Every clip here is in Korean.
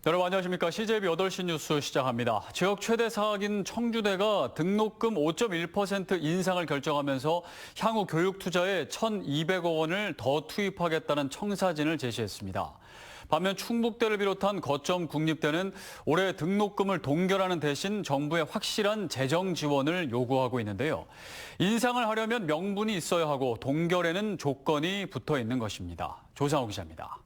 여러분 안녕하십니까. CJB 8시 뉴스 시작합니다. 지역 최대 사학인 청주대가 등록금 5.1% 인상을 결정하면서 향후 교육 투자에 1,200억 원을 더 투입하겠다는 청사진을 제시했습니다. 반면 충북대를 비롯한 거점 국립대는 올해 등록금을 동결하는 대신 정부의 확실한 재정 지원을 요구하고 있는데요. 인상을 하려면 명분이 있어야 하고 동결에는 조건이 붙어 있는 것입니다. 조상호 기자입니다.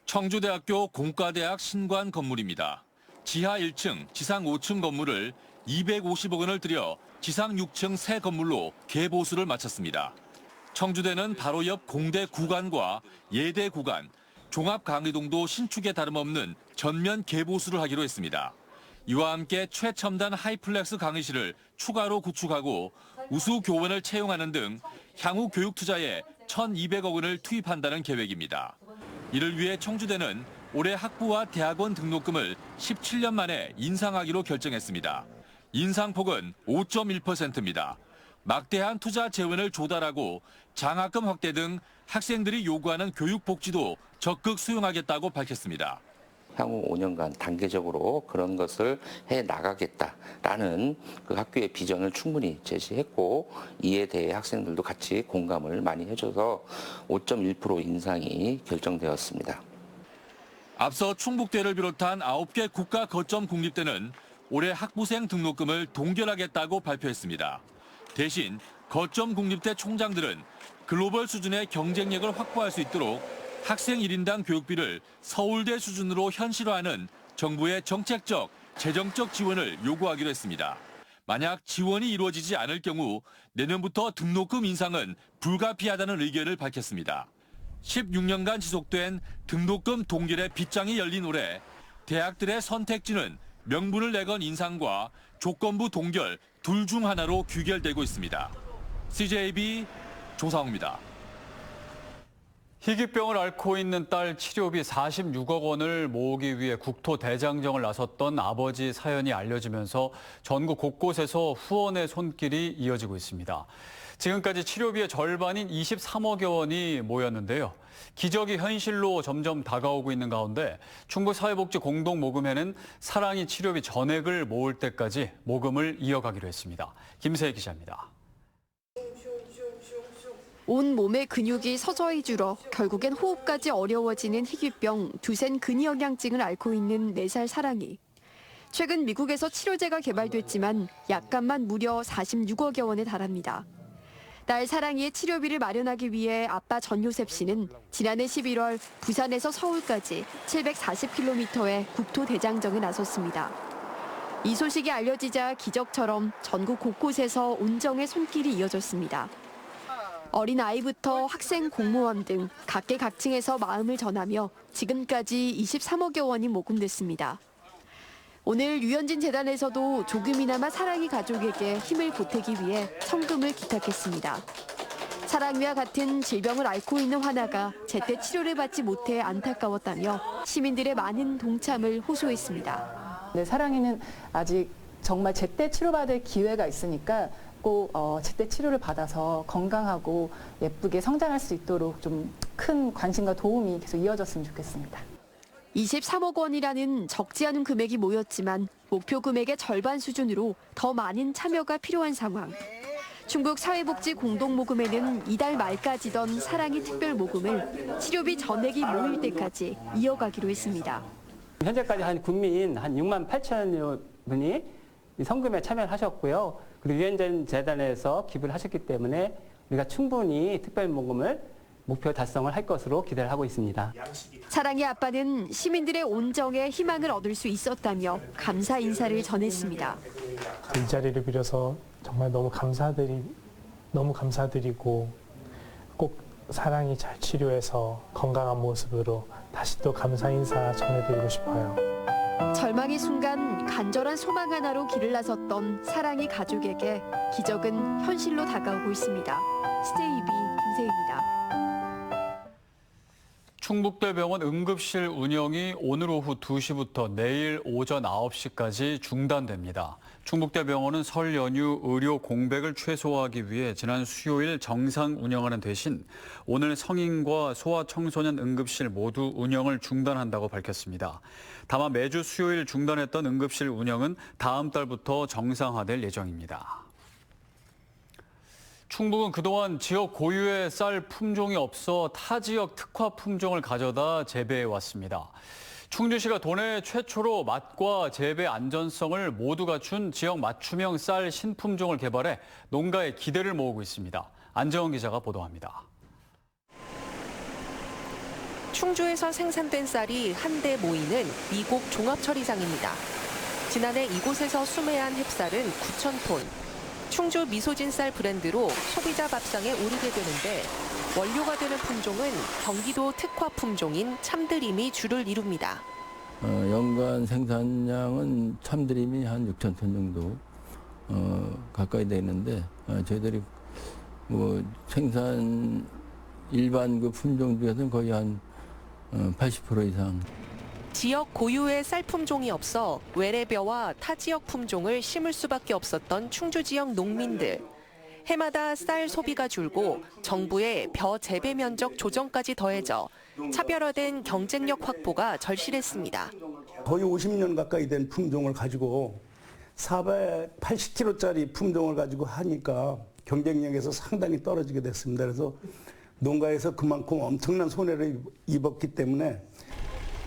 청주대학교 공과대학 신관 건물입니다. 지하 1층, 지상 5층 건물을 250억 원을 들여 지상 6층 새 건물로 개보수를 마쳤습니다. 청주대는 바로 옆 공대 구간과 예대 구간, 종합강의동도 신축에 다름없는 전면 개보수를 하기로 했습니다. 이와 함께 최첨단 하이플렉스 강의실을 추가로 구축하고 우수 교원을 채용하는 등 향후 교육 투자에 1,200억 원을 투입한다는 계획입니다. 이를 위해 청주대는 올해 학부와 대학원 등록금을 17년 만에 인상하기로 결정했습니다. 인상폭은 5.1%입니다. 막대한 투자 재원을 조달하고 장학금 확대 등 학생들이 요구하는 교육 복지도 적극 수용하겠다고 밝혔습니다. 향후 5년간 단계적으로 그런 것을 해 나가겠다라는 그 학교의 비전을 충분히 제시했고, 이에 대해 학생들도 같이 공감을 많이 해줘서 5.1% 인상이 결정되었습니다. 앞서 충북대를 비롯한 9개 국가 거점 국립대는 올해 학부생 등록금을 동결하겠다고 발표했습니다. 대신 거점 국립대 총장들은 글로벌 수준의 경쟁력을 확보할 수 있도록 학생 1인당 교육비를 서울대 수준으로 현실화하는 정부의 정책적, 재정적 지원을 요구하기로 했습니다. 만약 지원이 이루어지지 않을 경우 내년부터 등록금 인상은 불가피하다는 의견을 밝혔습니다. 16년간 지속된 등록금 동결의 빗장이 열린 올해 대학들의 선택지는 명분을 내건 인상과 조건부 동결 둘 중 하나로 귀결되고 있습니다. CJB 조상호입니다. 희귀병을 앓고 있는 딸 치료비 46억 원을 모으기 위해 국토대장정을 나섰던 아버지 사연이 알려지면서 전국 곳곳에서 후원의 손길이 이어지고 있습니다. 지금까지 치료비의 절반인 23억여 원이 모였는데요. 기적이 현실로 점점 다가오고 있는 가운데 충북사회복지공동모금회는 사랑이 치료비 전액을 모을 때까지 모금을 이어가기로 했습니다. 김세희 기자입니다. 온 몸의 근육이 서서히 줄어 결국엔 호흡까지 어려워지는 희귀병 두센 근위영양증을 앓고 있는 4살 사랑이. 최근 미국에서 치료제가 개발됐지만 약값만 무려 46억여 원에 달합니다. 딸 사랑이의 치료비를 마련하기 위해 아빠 전요셉 씨는 지난해 11월 부산에서 서울까지 740km의 국토대장정에 나섰습니다. 이 소식이 알려지자 기적처럼 전국 곳곳에서 온정의 손길이 이어졌습니다. 어린 아이부터 학생, 공무원 등 각계각층에서 마음을 전하며 지금까지 23억여 원이 모금됐습니다. 오늘 유현진 재단에서도 조금이나마 사랑이 가족에게 힘을 보태기 위해 성금을 기탁했습니다. 사랑이와 같은 질병을 앓고 있는 화나가 제때 치료를 받지 못해 안타까웠다며 시민들의 많은 동참을 호소했습니다. 네, 사랑이는 아직 정말 제때 치료받을 기회가 있으니까 꼭 제때 치료를 받아서 건강하고 예쁘게 성장할 수 있도록 좀 큰 관심과 도움이 계속 이어졌으면 좋겠습니다. 23억 원이라는 적지 않은 금액이 모였지만 목표 금액의 절반 수준으로 더 많은 참여가 필요한 상황. 충북사회복지공동모금회는 이달 말까지던 사랑이 특별모금을 치료비 전액이 모일 때까지 이어가기로 했습니다. 현재까지 한 국민 한 6만 8천여 분이 성금에 참여를 하셨고요. 그리고 유현진 재단에서 기부를 하셨기 때문에 우리가 충분히 특별모금을 목표 달성을 할 것으로 기대를 하고 있습니다. 사랑이 아빠는 시민들의 온정에 희망을 얻을 수 있었다며 감사 인사를 전했습니다. 이 자리를 빌어서 정말 너무 감사드리고 꼭 사랑이 잘 치료해서 건강한 모습으로 다시 또 감사 인사 전해드리고 싶어요. 절망의 순간 간절한 소망 하나로 길을 나섰던 사랑이 가족에게 기적은 현실로 다가오고 있습니다. CJB 김세희입니다. 충북대병원 응급실 운영이 오늘 오후 2시부터 내일 오전 9시까지 중단됩니다. 충북대병원은 설 연휴 의료 공백을 최소화하기 위해 지난 수요일 정상 운영하는 대신 오늘 성인과 소아청소년 응급실 모두 운영을 중단한다고 밝혔습니다. 다만 매주 수요일 중단했던 응급실 운영은 다음 달부터 정상화될 예정입니다. 충북은 그동안 지역 고유의 쌀 품종이 없어 타 지역 특화 품종을 가져다 재배해왔습니다. 충주시가 도내 최초로 맛과 재배 안전성을 모두 갖춘 지역 맞춤형 쌀 신품종을 개발해 농가의 기대를 모으고 있습니다. 안정원 기자가 보도합니다. 충주에서 생산된 쌀이 한데 모이는 미곡 종합처리장입니다. 지난해 이곳에서 수매한 햅쌀은 9,000톤. 충주 미소진쌀 브랜드로 소비자 밥상에 오르게 되는데 원료가 되는 품종은 경기도 특화 품종인 참드림이 주를 이룹니다. 연간 생산량은 참드림이 한 6,000톤 정도 가까이 되는데 저희들이 생산 일반 그 품종 중에서는 거의 한 80% 이상. 지역 고유의 쌀 품종이 없어 외래벼와 타 지역 품종을 심을 수밖에 없었던 충주 지역 농민들. 해마다 쌀 소비가 줄고 정부의 벼 재배 면적 조정까지 더해져 차별화된 경쟁력 확보가 절실했습니다. 거의 50년 가까이 된 품종을 가지고 480kg짜리 품종을 가지고 하니까 경쟁력에서 상당히 떨어지게 됐습니다. 그래서 농가에서 그만큼 엄청난 손해를 입었기 때문에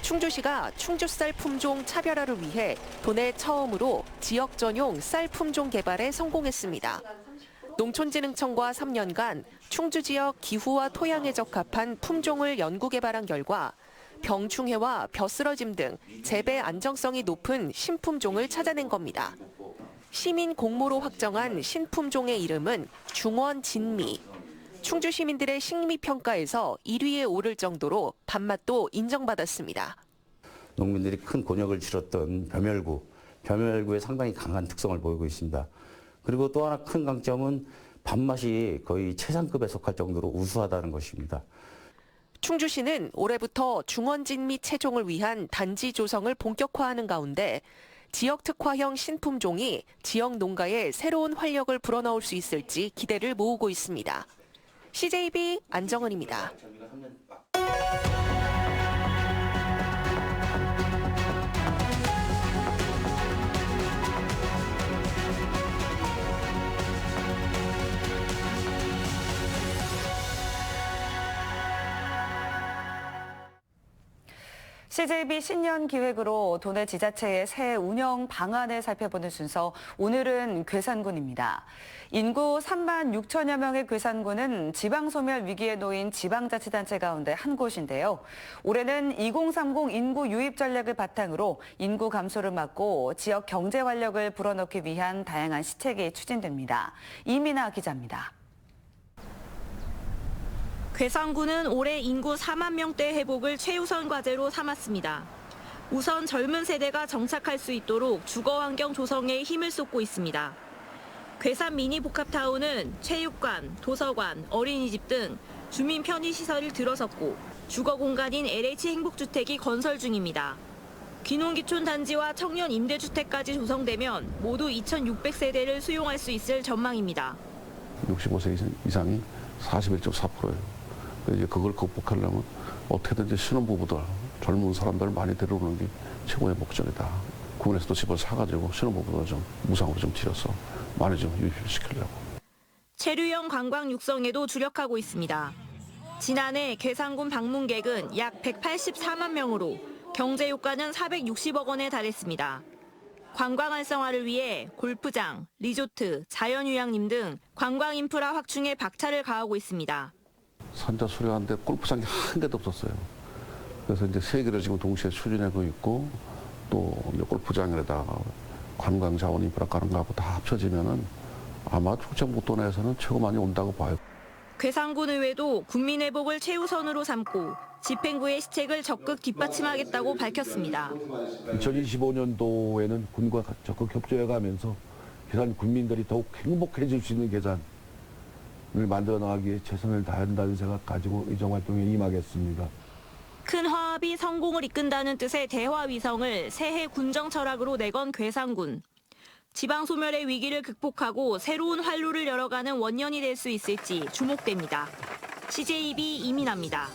충주시가 충주쌀 품종 차별화를 위해 도내 처음으로 지역 전용 쌀 품종 개발에 성공했습니다. 농촌진흥청과 3년간 충주 지역 기후와 토양에 적합한 품종을 연구 개발한 결과 병충해와 벼쓰러짐 등 재배 안정성이 높은 신품종을 찾아낸 겁니다. 시민 공모로 확정한 신품종의 이름은 중원진미. 충주 시민들의 식미평가에서 1위에 오를 정도로 밥맛도 인정받았습니다. 농민들이 큰 곤욕을 치렀던 벼멸구에 상당히 강한 특성을 보이고 있습니다. 그리고 또 하나 큰 강점은 밥맛이 거의 최상급에 속할 정도로 우수하다는 것입니다. 충주시는 올해부터 중원진미 채종을 위한 단지 조성을 본격화하는 가운데 지역 특화형 신품종이 지역 농가에 새로운 활력을 불어넣을 수 있을지 기대를 모으고 있습니다. CJB 안정은입니다. CJB 신년 기획으로 도내 지자체의 새 운영 방안을 살펴보는 순서, 오늘은 괴산군입니다. 인구 3만 6천여 명의 괴산군은 지방소멸 위기에 놓인 지방자치단체 가운데 한 곳인데요. 올해는 2030 인구 유입 전략을 바탕으로 인구 감소를 막고 지역 경제 활력을 불어넣기 위한 다양한 시책이 추진됩니다. 이민아 기자입니다. 괴산군은 올해 인구 4만 명대 회복을 최우선 과제로 삼았습니다. 우선 젊은 세대가 정착할 수 있도록 주거 환경 조성에 힘을 쏟고 있습니다. 괴산 미니 복합타운은 체육관, 도서관, 어린이집 등 주민 편의시설을 들어섰고 주거 공간인 LH 행복주택이 건설 중입니다. 귀농귀촌 단지와 청년 임대주택까지 조성되면 모두 2,600세대를 수용할 수 있을 전망입니다. 65세 이상이 41.4%예요. 이제 그걸 극복하려면 어떻게든지 신혼부부들, 젊은 사람들 많이 데려오는 게 최고의 목적이다. 군에서도 집을 사가지고 신혼부부들 좀 무상으로 좀 들여서 많이 좀 유입시키려고. 체류형 관광 육성에도 주력하고 있습니다. 지난해 괴산군 방문객은 약 184만 명으로 경제 효과는 460억 원에 달했습니다. 관광 활성화를 위해 골프장, 리조트, 자연휴양림 등 관광 인프라 확충에 박차를 가하고 있습니다. 산자 수려한데 골프장이 한 개도 없었어요. 그래서 이제 세 개를 지금 동시에 추진하고 있고, 또 골프장에다가 관광 자원 인프라 까는 거하고 다 합쳐지면은 아마 충청북도 내에서는 최고 많이 온다고 봐요. 괴산군 의회도 국민 회복을 최우선으로 삼고 집행부의 시책을 적극 뒷받침하겠다고 밝혔습니다. 2025년도에는 군과 적극 협조해가면서 괴산 군민들이 더욱 행복해질 수 있는 괴산을 만들어 나가기 위해 최선을 다한다는 생각 가지고 의정 활동에 임하겠습니다. 큰 화합이 성공을 이끈다는 뜻의 대화위성을 새해 군정 철학으로 내건 괴산군. 지방 소멸의 위기를 극복하고 새로운 활로를 열어가는 원년이 될 수 있을지 주목됩니다. CJB 이민아입니다.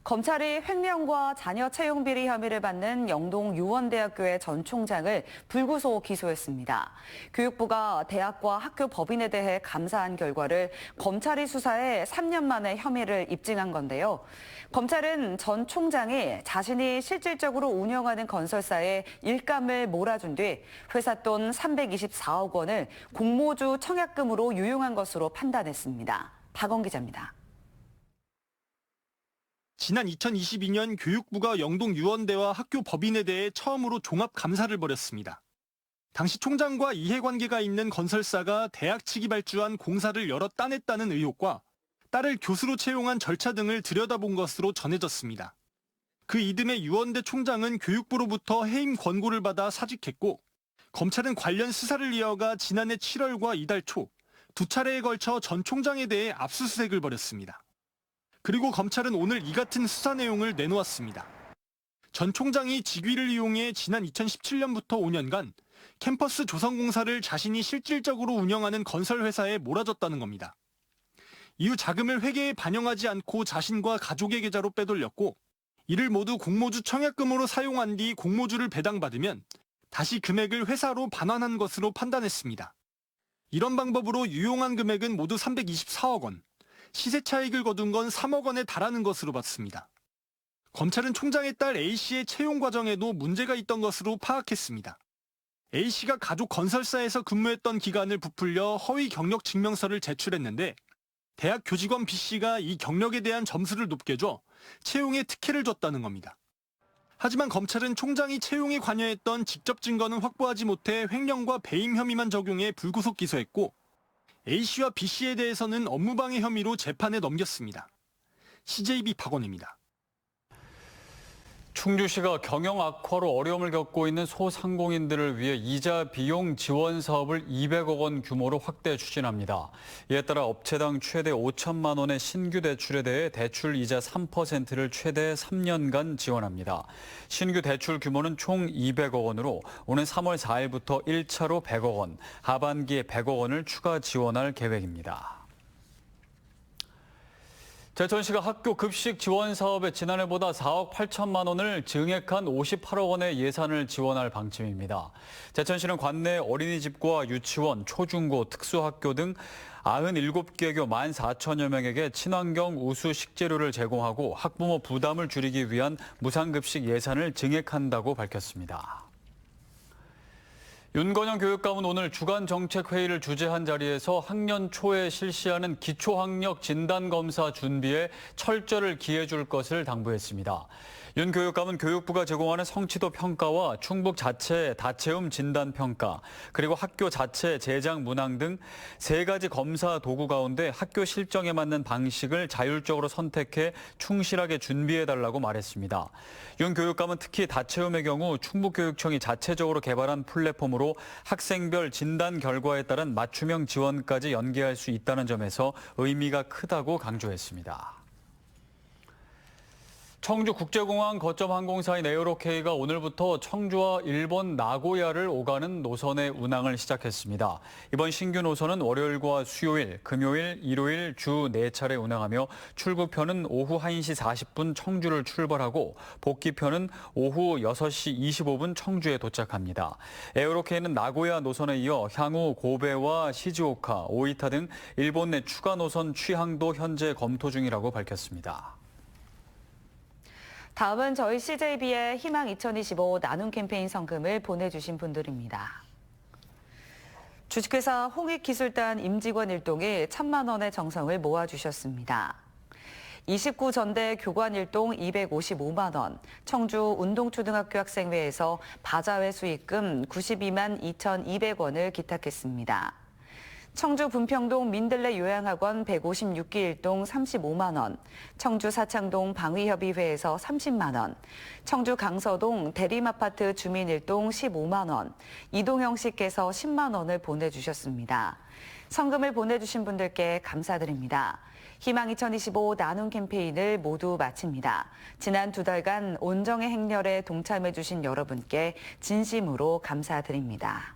검찰이 횡령과 자녀 채용 비리 혐의를 받는 영동 유원대학교의 전 총장을 불구속 기소했습니다. 교육부가 대학과 학교 법인에 대해 감사한 결과를 검찰이 수사해 3년 만에 혐의를 입증한 건데요. 검찰은 전 총장이 자신이 실질적으로 운영하는 건설사에 일감을 몰아준 뒤 회사 돈 324억 원을 공모주 청약금으로 유용한 것으로 판단했습니다. 박원 기자입니다. 지난 2022년 교육부가 영동 유원대와 학교 법인에 대해 처음으로 종합 감사를 벌였습니다. 당시 총장과 이해관계가 있는 건설사가 대학 측이 발주한 공사를 여러 따냈다는 의혹과 딸을 교수로 채용한 절차 등을 들여다본 것으로 전해졌습니다. 그 이듬해 유원대 총장은 교육부로부터 해임 권고를 받아 사직했고 검찰은 관련 수사를 이어가 지난해 7월과 이달 초 두 차례에 걸쳐 전 총장에 대해 압수수색을 벌였습니다. 그리고 검찰은 오늘 이 같은 수사 내용을 내놓았습니다. 전 총장이 직위를 이용해 지난 2017년부터 5년간 캠퍼스 조성공사를 자신이 실질적으로 운영하는 건설회사에 몰아줬다는 겁니다. 이후 자금을 회계에 반영하지 않고 자신과 가족의 계좌로 빼돌렸고 이를 모두 공모주 청약금으로 사용한 뒤 공모주를 배당받으면 다시 금액을 회사로 반환한 것으로 판단했습니다. 이런 방법으로 유용한 금액은 모두 324억 원, 시세 차익을 거둔 건 3억 원에 달하는 것으로 봤습니다. 검찰은 총장의 딸 A씨의 채용 과정에도 문제가 있던 것으로 파악했습니다. A씨가 가족 건설사에서 근무했던 기간을 부풀려 허위 경력 증명서를 제출했는데 대학 교직원 B씨가 이 경력에 대한 점수를 높게 줘 채용에 특혜를 줬다는 겁니다. 하지만 검찰은 총장이 채용에 관여했던 직접 증거는 확보하지 못해 횡령과 배임 혐의만 적용해 불구속 기소했고 A씨와 B씨에 대해서는 업무방해 혐의로 재판에 넘겼습니다. CJB 박원입니다. 충주시가 경영 악화로 어려움을 겪고 있는 소상공인들을 위해 이자 비용 지원 사업을 200억 원 규모로 확대 추진합니다. 이에 따라 업체당 최대 5천만 원의 신규 대출에 대해 대출 이자 3%를 최대 3년간 지원합니다. 신규 대출 규모는 총 200억 원으로 오는 3월 4일부터 1차로 100억 원, 하반기에 100억 원을 추가 지원할 계획입니다. 제천시가 학교 급식 지원 사업에 지난해보다 4억 8천만 원을 증액한 58억 원의 예산을 지원할 방침입니다. 제천시는 관내 어린이집과 유치원, 초중고, 특수학교 등 97개교 14,000여 명에게 친환경 우수 식재료를 제공하고 학부모 부담을 줄이기 위한 무상급식 예산을 증액한다고 밝혔습니다. 윤건영 교육감은 오늘 주간정책회의를 주재한 자리에서 학년 초에 실시하는 기초학력 진단검사 준비에 철저를 기해 줄 것을 당부했습니다. 윤 교육감은 교육부가 제공하는 성취도 평가와 충북 자체 다채움 진단 평가, 그리고 학교 자체 제장 문항 등 3가지 검사 도구 가운데 학교 실정에 맞는 방식을 자율적으로 선택해 충실하게 준비해달라고 말했습니다. 윤 교육감은 특히 다채움의 경우 충북교육청이 자체적으로 개발한 플랫폼으로 학생별 진단 결과에 따른 맞춤형 지원까지 연계할 수 있다는 점에서 의미가 크다고 강조했습니다. 청주국제공항 거점 항공사인 에어로케이가 오늘부터 청주와 일본 나고야를 오가는 노선의 운항을 시작했습니다. 이번 신규 노선은 월요일과 수요일, 금요일, 일요일 주 4차례 운항하며 출국편은 오후 1시 40분 청주를 출발하고 복귀편은 오후 6시 25분 청주에 도착합니다. 에어로케이는 나고야 노선에 이어 향후 고베와 시즈오카, 오이타 등 일본 내 추가 노선 취항도 현재 검토 중이라고 밝혔습니다. 다음은 저희 CJB의 희망 2025 나눔 캠페인 성금을 보내주신 분들입니다. 주식회사 홍익기술단 임직원 일동이 1,000만 원의 정성을 모아주셨습니다. 29전대 교관 일동 255만 원, 청주 운동초등학교 학생회에서 바자회 수익금 92만 2,200원을 기탁했습니다. 청주 분평동 민들레 요양학원 156기 일동 35만 원, 청주 사창동 방위협의회에서 30만 원, 청주 강서동 대림아파트 주민 일동 15만 원, 이동영 씨께서 10만 원을 보내주셨습니다. 성금을 보내주신 분들께 감사드립니다. 희망 2025 나눔 캠페인을 모두 마칩니다. 지난 2달간 온정의 행렬에 동참해주신 여러분께 진심으로 감사드립니다.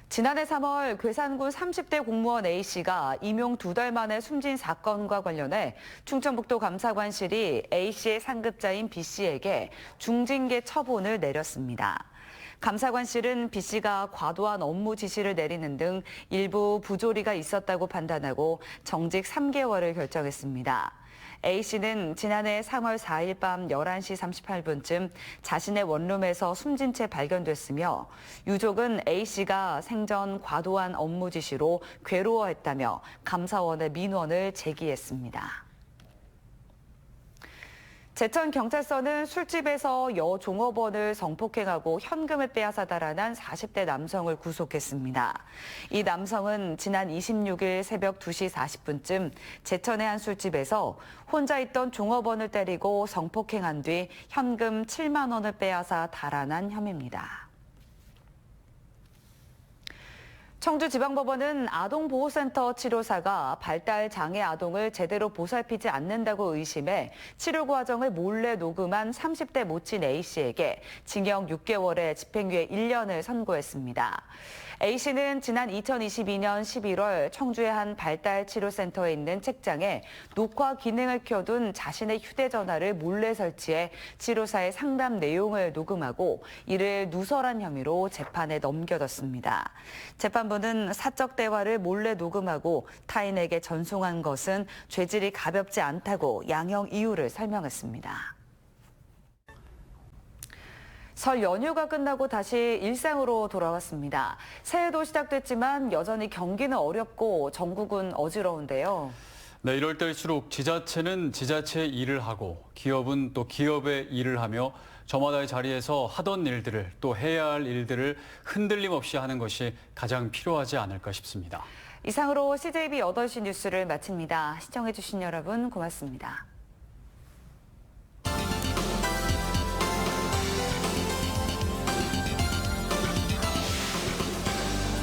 지난해 3월 괴산군 30대 공무원 A씨가 임용 2달 만에 숨진 사건과 관련해 충청북도 감사관실이 A씨의 상급자인 B씨에게 중징계 처분을 내렸습니다. 감사관실은 B씨가 과도한 업무 지시를 내리는 등 일부 부조리가 있었다고 판단하고 정직 3개월을 결정했습니다. A씨는 지난해 3월 4일 밤 11시 38분쯤 자신의 원룸에서 숨진 채 발견됐으며 유족은 A씨가 생전 과도한 업무 지시로 괴로워했다며 감사원에 민원을 제기했습니다. 제천경찰서는 술집에서 여종업원을 성폭행하고 현금을 빼앗아 달아난 40대 남성을 구속했습니다. 이 남성은 지난 26일 새벽 2시 40분쯤 제천의 한 술집에서 혼자 있던 종업원을 때리고 성폭행한 뒤 현금 7만 원을 빼앗아 달아난 혐의입니다. 청주지방법원은 아동보호센터 치료사가 발달 장애 아동을 제대로 보살피지 않는다고 의심해 치료 과정을 몰래 녹음한 30대 모친 A씨에게 징역 6개월에 집행유예 1년을 선고했습니다. A씨는 지난 2022년 11월 청주의 한 발달치료센터에 있는 책장에 녹화 기능을 켜둔 자신의 휴대전화를 몰래 설치해 치료사의 상담 내용을 녹음하고 이를 누설한 혐의로 재판에 넘겨졌습니다. 재판부는 사적 대화를 몰래 녹음하고 타인에게 전송한 것은 죄질이 가볍지 않다고 양형 이유를 설명했습니다. 설 연휴가 끝나고 다시 일상으로 돌아왔습니다. 새해도 시작됐지만 여전히 경기는 어렵고 전국은 어지러운데요. 네, 이럴 때일수록 지자체는 지자체의 일을 하고 기업은 또 기업의 일을 하며 저마다의 자리에서 하던 일들을 또 해야 할 일들을 흔들림 없이 하는 것이 가장 필요하지 않을까 싶습니다. 이상으로 CJB 8시 뉴스를 마칩니다. 시청해주신 여러분 고맙습니다.